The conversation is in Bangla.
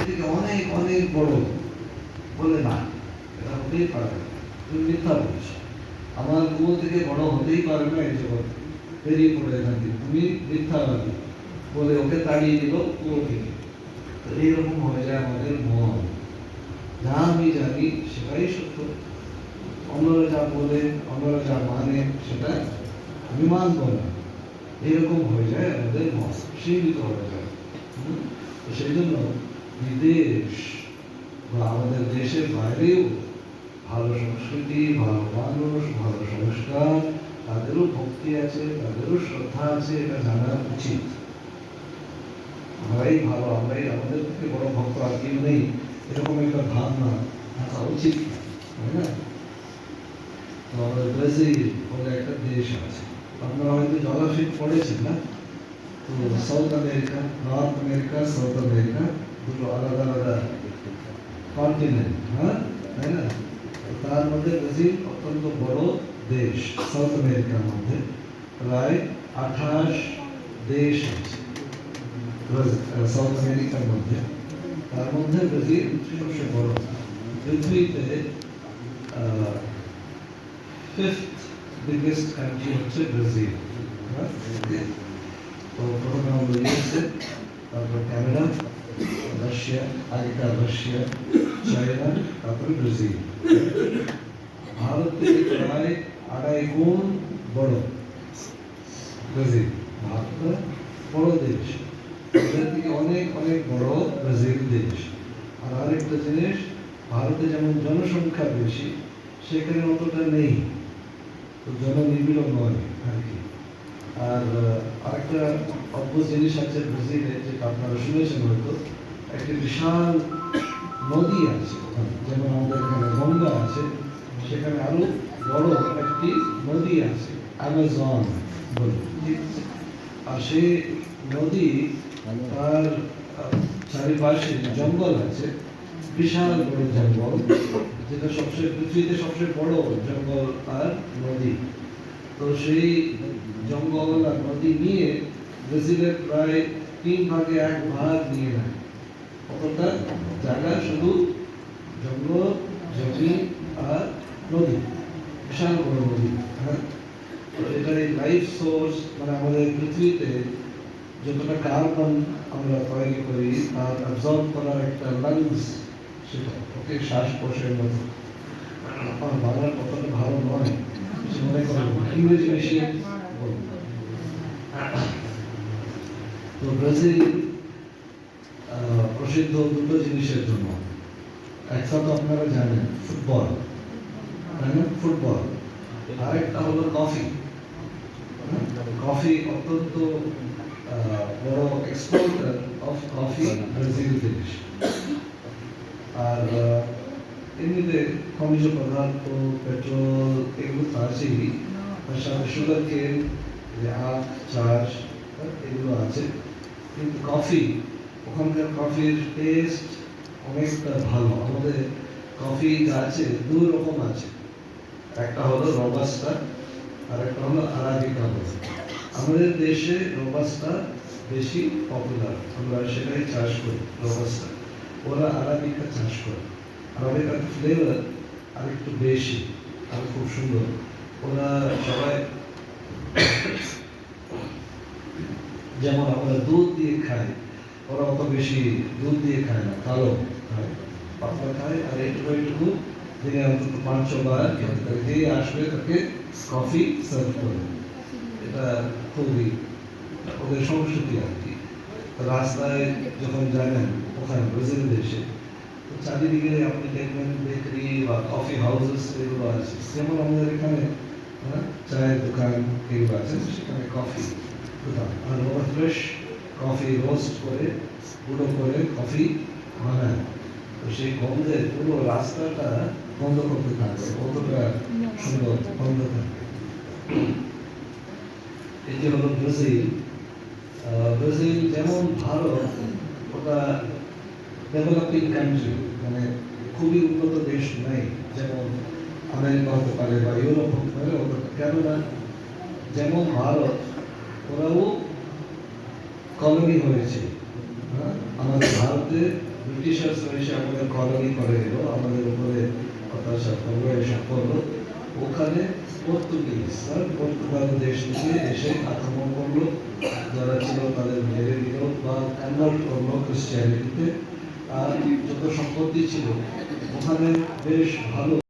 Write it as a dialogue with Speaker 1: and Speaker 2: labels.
Speaker 1: থেকে অনেক অনেক বড় বলে না, এটা হতেই পারে না, তুমি মিথ্যা বলছো। আমার কুয়ো থেকে বড় হতেই পারে না এই জগৎ, বেরিয়ে পড়ে এখান থেকে, তুমি মিথ্যাবাদী বলে ওকে তাড়িয়ে দিল কুয়ো থেকে। তো এইরকম হয়ে যায় আমাদের মন, যা আমি জানি সেটাই সত্য, অন্যরা যা বলে, অন্যরা যা মানে সেটা আমি মানব না, এরকম হয়ে যায় আমাদের মন, সীমিত হয়ে যায়। তো সেই জন্য বিদেশ বা আমাদের দেশের বাইরেও ভালো সংস্কৃতি, ভালো মানুষ, ভালো সংস্কার, তাদেরও ভক্তি আছে, তাদেরও শ্রদ্ধা আছে, এটা জানা উচিত। আমরাই ভালো, আমরাই, আমাদের থেকে বড় ভক্ত আর কেউ নেই, এরকম একটা ভাবনা থাকা উচিত, তাই না? তো আমাদের ব্রাজিল বলে একটা দেশ আছে, আপনারা হয়তো জলাশয় পড়েছেন না? তো south America, north America, south America দুটো আলাদা আলাদা কন্টিনেন্ট, হ্যাঁ, তাই না? তার মধ্যে ব্রাজিল অত্যন্ত বড় দেশ। সাউথ আমেরিকার মধ্যে প্রায় 28 দেশ আছে সাউথ আমেরিকার মধ্যে, তার মধ্যে ব্রাজিল সবচেয়ে বড়। পৃথিবীতে 5th বিগেস্ট কান্ট্রি হচ্ছে ব্রাজিল। তো প্রথমে হলো ইউএসএ, তারপর কানাডা, রাশিয়া, আগেকার রাশিয়া, চায়না, তারপরে ব্রাজিল। ভারত থেকে প্রায় 2.5 গুণ বড় ব্রাজিল। ভারত বড় দেশ, এদের থেকে অনেক অনেক বড় ব্রাজিল দেশ। আর আরেকটা জিনিস, ভারতে যেমন জনসংখ্যা বেশি, সেখানে অতটা নেই, তো জননিবিড় নয় আর কি। আর আরেকটা অদ্ভুত জিনিস আছে ব্রাজিলে, যেটা আপনারা শুনেছেন হয়তো, একটি বিশাল নদী আছে ওখানে, যেমন আমাদের এখানে গঙ্গা আছে, সেখানে আরো বড় একটি নদী আছে, অ্যামাজন বলে। আর সেই নদী, তার চারিপাশে জঙ্গল আছে, বিশাল বড় জঙ্গল, যেটা সবচেয়ে পৃথিবীতে সবচেয়ে বড় জঙ্গল আর নদী। তো সেই জঙ্গল আর নদী নিয়ে ব্রাজিলের প্রায় 3 ভাগে 1 ভাগ নিয়ে নেয়। কতটা জায়গা শুধু জঙ্গল, জমি আর নদী, বিশাল বড় নদী, হ্যাঁ। তো এটার এই লাইফ সোর্স, মানে আমাদের পৃথিবীতে যতটা কার্বন আমরা তৈরি করি তার অ্যাবজর্ব করার একটা লাংস, সেটা ওকে শ্বাস প্রশ্বাসের মতো। আমার বাংলার কতটা ভালো নয় মনে করেন, ইংরেজি বেশি বলবো। তো ব্রাজিল প্রসিদ্ধ দুটো জিনিসের জন্য, একটা তো আপনারা জানেন ফুটবল, তাই না? ফুটবল। আরেকটা হলো কফি। কফি অত্যন্ত বড় এক্সপোর্টার অফ কফি ব্রাজিল দেশ। আর এমনিতে খনিজ পদার্থ, পেট্রোল, এগুলো তো আছেই, তার সাথে সুগার কেন, আখ চাষ, এগুলো আছে। কিন্তু কফি, ওখানকার কফির টেস্ট অনেকটা ভালো। আমাদের কফি গাছে 2 রকম আছে, একটা হলো রোবাস্টা আর একটা হলো আরাবিকা। আমাদের দেশে রোবাস্টা বেশি পপুলার, আমরা সেটাই চাষ করি রোবাস্টা। ওরা আরাবিকা চাষ করে, আরাবিকার ফ্লেভার আর একটু বেশি আর খুব সুন্দর। ওরা সবাই যেমন আমরা দুধ দিয়ে খাই, ওরা অত বেশি দুধ দিয়ে খায় না, কালো খায়, পাতলা খায়। আর এইটুকু দিনে অন্তত 5-6 বার যে আসবে তাকে কফি সার্ভ করে। এটা খুবই ওদের সংস্কৃতি আর কি। রাস্তায় যখন যাবেন ওখানে ব্রাজিল দেশে, চারিদিকে আপনি দেখবেন বেকারি বা কফি হাউসেস এগুলো আছে, যেমন আমাদের এখানে চায়ের দোকান এগুলো আছে, সেখানে কফি দোকান। আর ওরা ফ্রেশ কফি রোস্ট করে, গুঁড়ো করে কফি বানায়। তো সেই গন্ধে পুরো রাস্তাটা বন্ধ করতে থাকে, কতটা সুন্দর গন্ধ থাকে। এই যে হলো ব্রাজিল। ব্রাজিল যেমন ভারত, ওটা ডেভেলপিং কান্ট্রি, মানে খুবই উন্নত দেশ নাই, যেমন আমেরিকা হতে পারে বা ইউরোপ হতে পারে। কেননা যেমন ভারত, ওরাও কলোনি হয়েছে। আমাদের ভারতে ব্রিটিশার্স এসে আমাদের কলোনি করে দিল, আমাদের উপরে অত্যাচার করলো, এসব করলো। ওখানে পর্তুগাল দেশ থেকে এসে আক্রমণ করলো, যারা ছিল তাদের মেরে দিল বা কনভার্ট করলো ক্রিশ্চিয়ানিটিতে। আর যত সম্পত্তি ছিল ওখানে বেশ ভালো